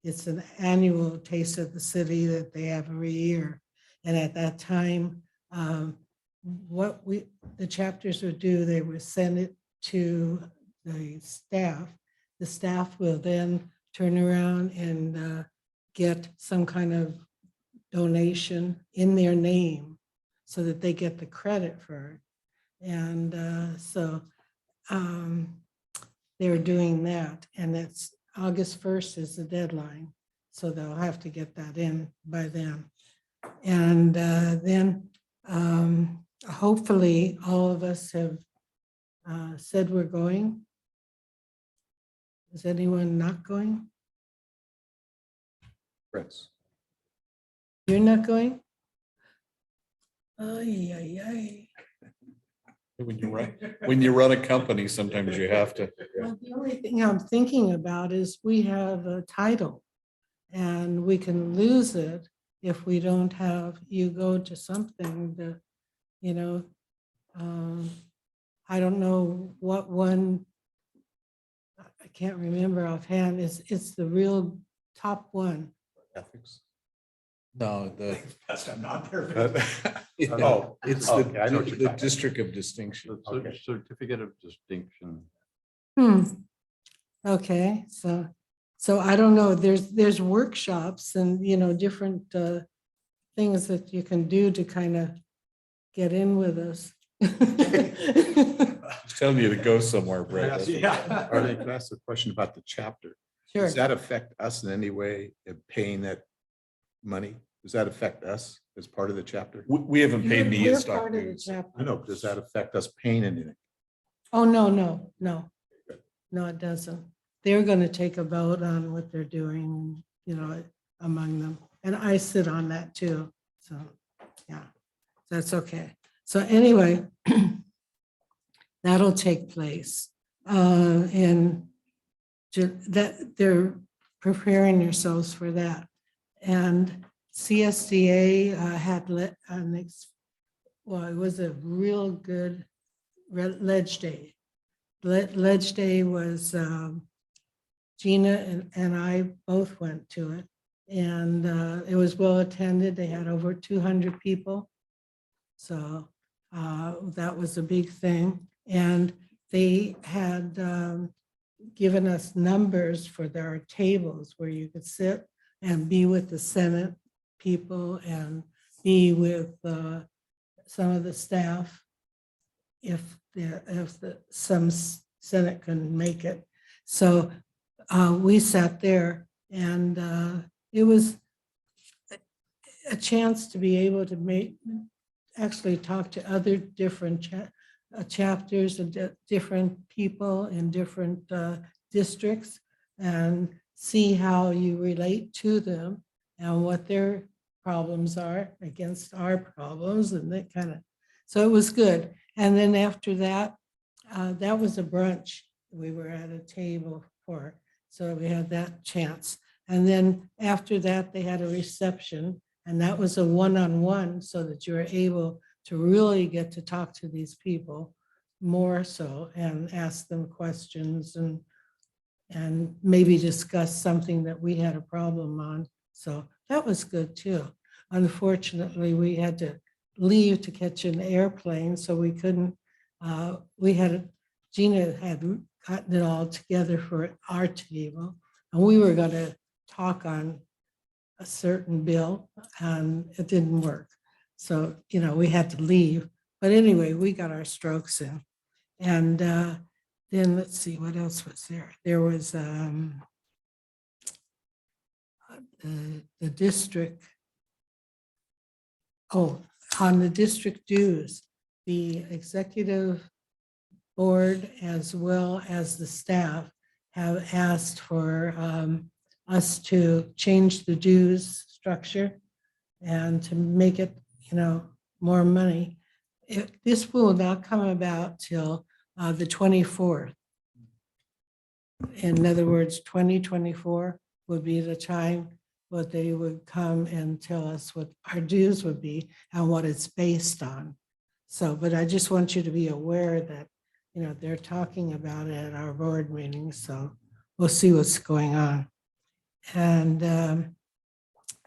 It's an annual taste of the city that they have every year. And at that time, the chapters would do, they would send it to the staff. The staff will then turn around and get some kind of donation in their name so that they get the credit for it. And so they're doing that, and it's August 1st is the deadline. So they'll have to get that in by then. And then hopefully all of us have said we're going. Is anyone not going? Chris. You're not going? Ay, ay, ay. When you run a company, sometimes you have to. Well, the only thing I'm thinking about is we have a title and we can lose it if we don't have you go to something that, you know, I don't know what one, I can't remember offhand, it's the real top one. Ethics. No, That's not there. Oh, it's okay, I know what you're the talking District of Distinction. Okay. Certificate of distinction. Okay, so I don't know, there's workshops and, you know, different things that you can do to kind of get in with us. Just telling you to go somewhere, Brett. Arlene, can I ask a question about the chapter? Sure. Does that affect us in any way in paying that money? Does that affect us as part of the chapter? We haven't paid the We're ISDOC part of the dues. chapter. I know, but does that affect us paying anything? Oh, no, it doesn't. They're going to take a vote on what they're doing, you know, among them. And I sit on that too. So, yeah, that's okay. So anyway, that'll take place. And that they're preparing themselves for that. And CSDA had well, it was a real good Ledge Day. Ledge Day was Gina and I both went to it, and it was well attended. They had over 200 people, so that was a big thing. And they had given us numbers for their tables where you could sit and be with the Senate people and be with some of the staff if some Senate couldn't make it. So we sat there and it was a chance to be able to actually talk to other different chapters and different people in different districts and see how you relate to them and what their problems are against our problems and that kind of, so it was good. And then after that, that was a brunch we were at a table for, so we had that chance. And then after that, they had a reception, and that was a one-on-one so that you were able to really get to talk to these people more so and ask them questions and maybe discuss something that we had a problem on. So that was good too. Unfortunately, we had to leave to catch an airplane, so we couldn't, Gina had gotten it all together for our table, and we were gonna talk on a certain bill, and it didn't work. So, you know, we had to leave. But anyway, we got our strokes in. And then let's see, what else was there? There was the district. Oh, on the district dues, the executive board as well as the staff have asked for us to change the dues structure and to make it, you know, more money. This will not come about till the 24th. In other words, 2024 would be the time what they would come and tell us what our dues would be and what it's based on. So, but I just want you to be aware that, you know, they're talking about it at our board meeting, so we'll see what's going on. And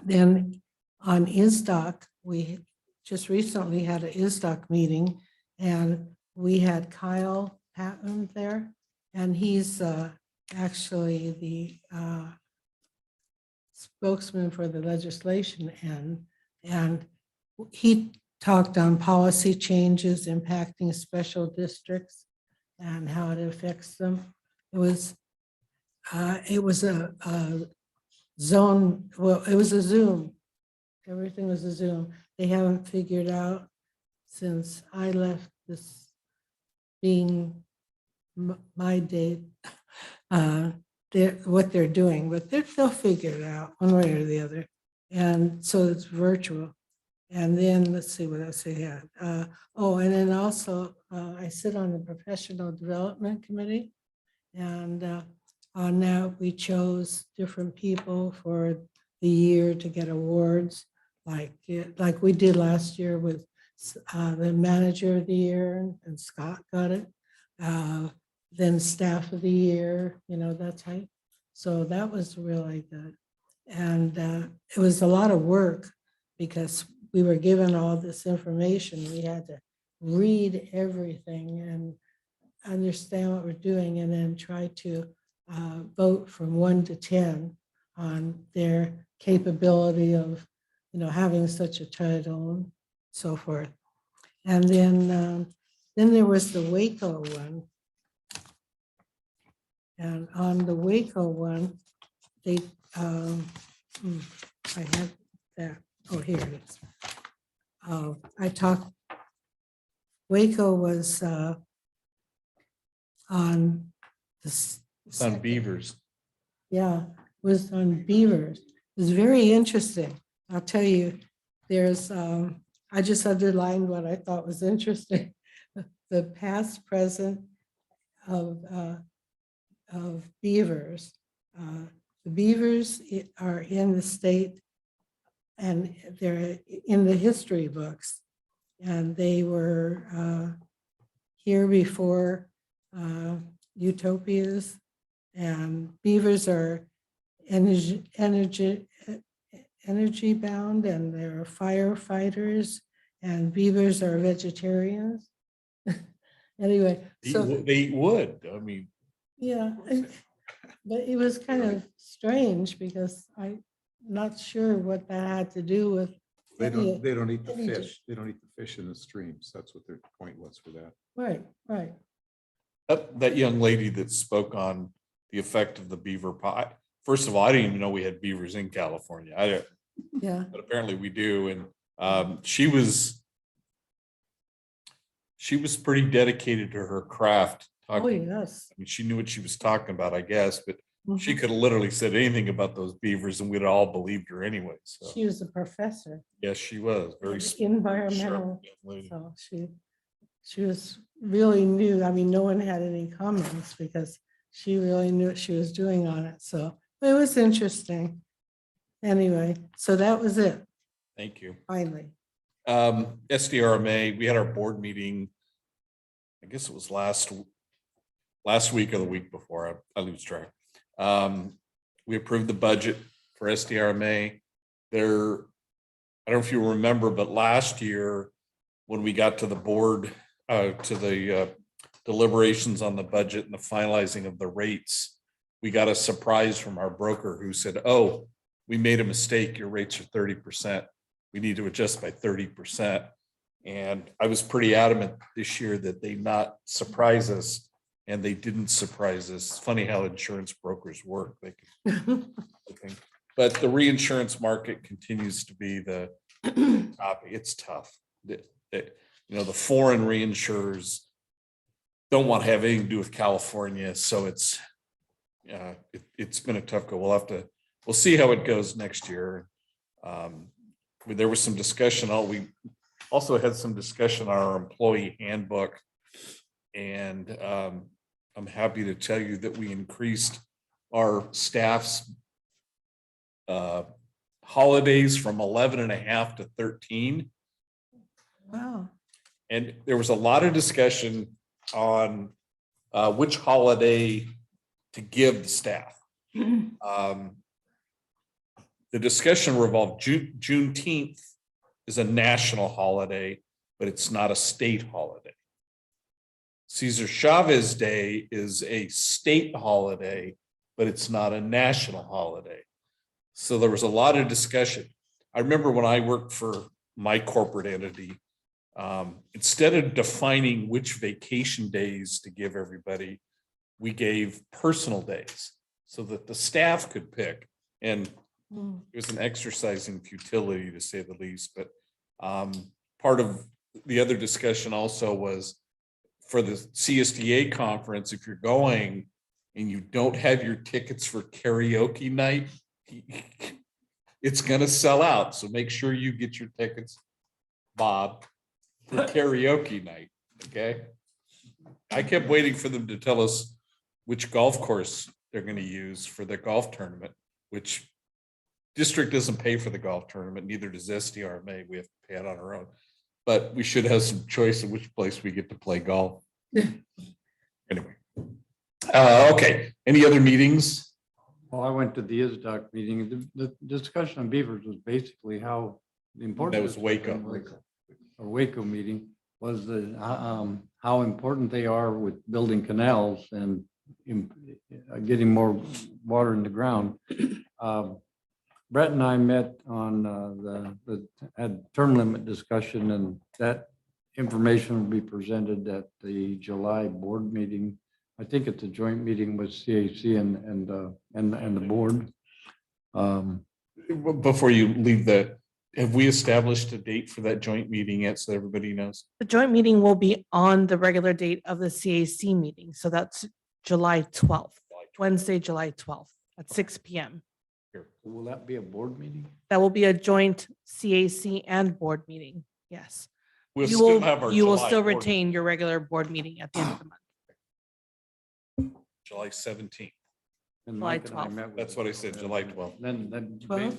then on ISDOC, we just recently had an ISDOC meeting, and we had Kyle Patton there, and he's actually the spokesman for the legislation end, and he talked on policy changes impacting special districts and how it affects them. It was a zone, well, it was a Zoom. Everything was a Zoom. They haven't figured out since I left this being my date, what they're doing, but they'll figure it out one way or the other. And so it's virtual. And then let's see what else they had. Oh, and then also I sit on the professional development committee, and on that we chose different people for the year to get awards, like we did last year with the manager of the year, and Scott got it. Then staff of the year, you know, that type. So that was really good. And it was a lot of work because we were given all this information. We had to read everything and understand what we're doing, and then try to vote from 1 to 10 on their capability of, you know, having such a title and so forth. And then there was the Waco one. And on the Waco one, they, I had that, oh, here it is. I talked, Waco was on the. It's on beavers. Yeah, was on beavers. It was very interesting. I'll tell you, there's, I just underlined what I thought was interesting. The past, present of beavers. The beavers are in the state, and they're in the history books, and they were here before utopias, and beavers are energy bound, and they're firefighters, and beavers are vegetarians. Anyway, so They eat wood. I mean, yeah, but it was kind of strange because I'm not sure what that had to do with They don't eat the Any- fish. They don't eat the fish in the streams. That's what their point was for that. Right, right. That young lady that spoke on the effect of the beaver pie. First of all, I didn't even know we had beavers in California. Yeah. But apparently we do. And she was pretty dedicated to her craft. Oh, talking- yes. I mean, she knew what she was talking about, I guess, but she Mhm. could have literally said anything about those beavers and we'd all believed her anyway. So, She was a professor. yes, she was very of sharp Environmental, young lady. so she was really new. I mean, no one had any comments because she really knew what she was doing on it. So it was interesting. Anyway, so that was it, Thank you. finally. SDRMA, we had our board meeting. I guess it was last week or the week before. I lose track. We approved the budget for SDRMA. I don't know if you remember, but last year when we got to the board, to the deliberations on the budget and the finalizing of the rates, we got a surprise from our broker who said, "Oh, we made a mistake. Your rates are 30%. We need to adjust by 30%. And I was pretty adamant this year that they not surprise us, and they didn't surprise us. It's funny how insurance brokers work. They can, I think. But the reinsurance market continues to be the topic. It's tough. The foreign reinsurers don't want to have anything to do with California, so it's been a tough go. We'll see how it goes next year. There was some discussion. We also had some discussion on our employee handbook. And I'm happy to tell you that we increased our staff's holidays from 11 and a half to 13. Wow. And there was a lot of discussion on which holiday to give the staff. The discussion revolved Juneteenth is a national holiday, but it's not a state holiday. Cesar Chavez Day is a state holiday, but it's not a national holiday. So there was a lot of discussion. I remember when I worked for my corporate entity, instead of defining which vacation days to give everybody, we gave personal days so that the staff could pick. And it was an exercise in futility, to say the least. But part of the other discussion also was for the CSDA conference, if you're going and you don't have your tickets for karaoke night, it's going to sell out. So make sure you get your tickets, Bob, for karaoke night. Okay. I kept waiting for them to tell us which golf course they're going to use for the golf tournament, which district doesn't pay for the golf tournament, neither does SDRMA. We have to pay it on our own. But we should have some choice of which place we get to play golf. Anyway. Okay. Any other meetings? Well, I went to the ISDOC meeting. The discussion on beavers was basically how important. That was Waco. Or Waco meeting was how important they are with building canals and getting more water in the ground. Brett and I met on had term limit discussion, and that information will be presented at the July board meeting. I think it's a joint meeting with CAC and the board. Before you leave have we established a date for that joint meeting yet, so everybody knows? The joint meeting will be on the regular date of the CAC meeting. So that's July 12th, Wednesday, July 12th at 6 p.m. Will that be a board meeting? That will be a joint CAC and board meeting. Yes. We'll You still will, have our you will July still board- retain your regular board meeting at the end of the month. July 17th. And July Mike and I 12th. met with That's what I said, July 12th. Then 12th?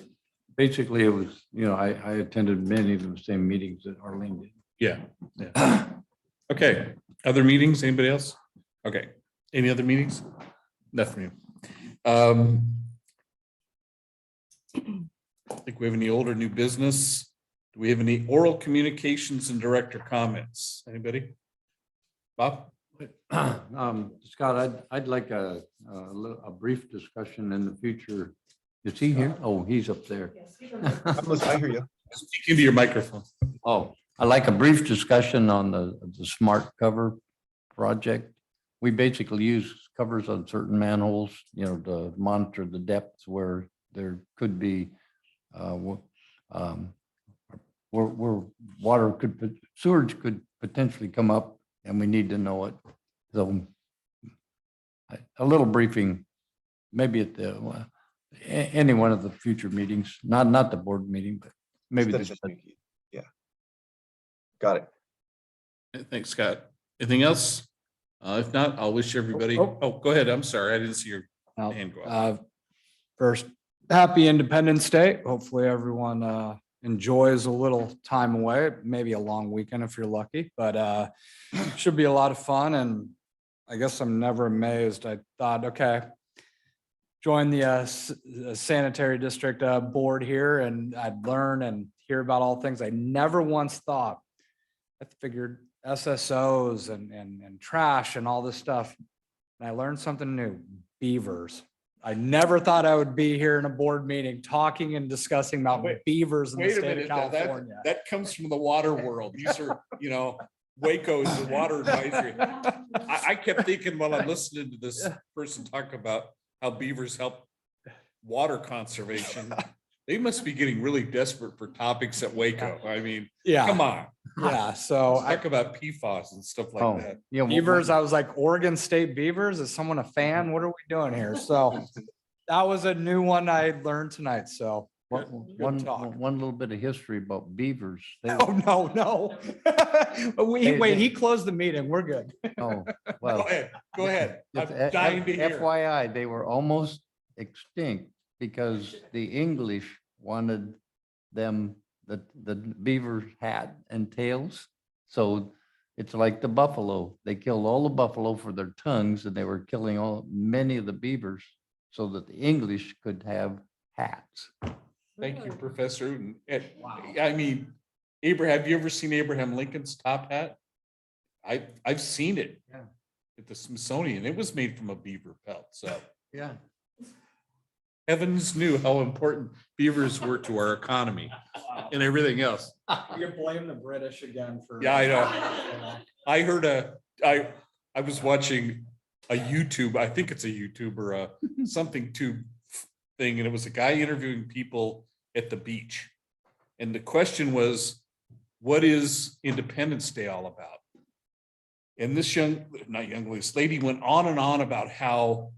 basically it was, I attended many of the same meetings that Arlene did. Yeah. Okay. Other meetings? Anybody else? Okay. Any other meetings? Nothing. Think we have any old or new business? Do we have any oral communications and director comments? Anybody? Bob? Scott, I'd like a brief discussion in the future. Is he here? Oh, he's up there. I'm listening, I hear you. Speak into your microphone. Oh, I'd like a brief discussion on the smart cover project. We basically use covers on certain manholes, to monitor the depths where there could be where water sewage could potentially come up, and we need to know it. So a little briefing, maybe at any one of the future meetings, not the board meeting, but maybe That's the just me. Yeah. Got it. Thanks, Scott. Anything else? If not, I'll wish everybody, oh, go ahead. I'm sorry. I didn't see your hand go up. First, happy Independence Day. Hopefully everyone enjoys a little time away, maybe a long weekend if you're lucky, but should be a lot of fun. And I guess I'm never amazed. I thought, okay, join the sanitary district board here, and I'd learn and hear about all things I never once thought. I figured SSOs and trash and all this stuff. And I learned something new, beavers. I never thought I would be here in a board meeting talking and discussing about beavers in the state of California. That comes from the water world. These are, Waco's the water advisory. I kept thinking while I'm listening to this person talk about how beavers help water conservation. They must be getting really desperate for topics at Waco. I mean, Yeah. come on. Yeah, so Talk about PFAS and stuff Oh, like that. yeah. beavers, I was like, Oregon State Beavers, is someone a fan? What are we doing here? So that was a new one I learned tonight, so. One little bit of history about beavers. Oh, no. Wait, he closed the meeting. We're good. Oh, Go well. ahead. Go ahead. I'm Just dying to hear. FYI, they were almost extinct because the English wanted them, the beaver hat and tails. So it's like the buffalo. They killed all the buffalo for their tongues, and they were killing many of the beavers so that the English could have hats. Thank you, Professor Uten. I mean, Abraham, have you ever seen Abraham Lincoln's top hat? I've seen it at the Smithsonian. It was made from a beaver pelt, so. Yeah. Heavens knew how important beavers were to our economy and everything else. You can blame the British again for. Yeah, I know. I heard I was watching a YouTube, I think it's a YouTuber, something tube thing, and it was a guy interviewing people at the beach. And the question was, what is Independence Day all about? And this this lady went on and on about how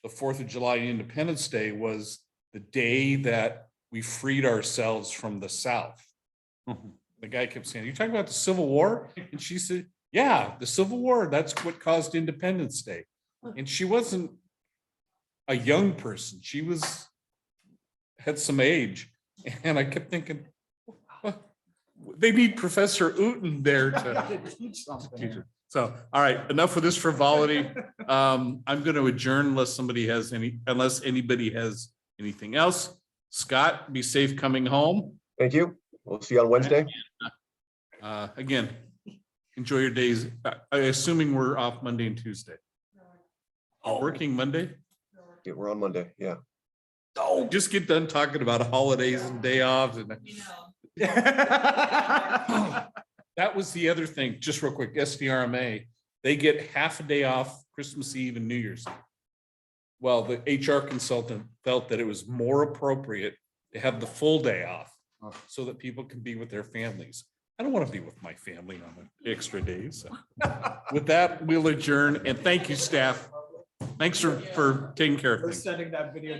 the 4th of July Independence Day was the day that we freed ourselves from the South. The guy kept saying, "You're talking about the Civil War?" And she said, "Yeah, the Civil War, that's what caused Independence Day." And she wasn't a young person. She had some age. And I kept thinking, they need Professor Uten there to teach her. So, all right, enough of this frivolity. I'm going to adjourn unless anybody has anything else. Scott, be safe coming home. Thank you. We'll see you on Wednesday. Again, enjoy your days. Assuming we're off Monday and Tuesday. Working Monday? Yeah, we're on Monday. Yeah. Oh, just get done talking about holidays and day offs and. That was the other thing, just real quick, SDRMA, they get half a day off Christmas Eve and New Year's Eve. Well, the HR consultant felt that it was more appropriate to have the full day off so that people can be with their families. I don't want to be with my family on the extra days. So. With that, we'll adjourn, and thank you, staff. Thanks for taking care of things. We're sending that video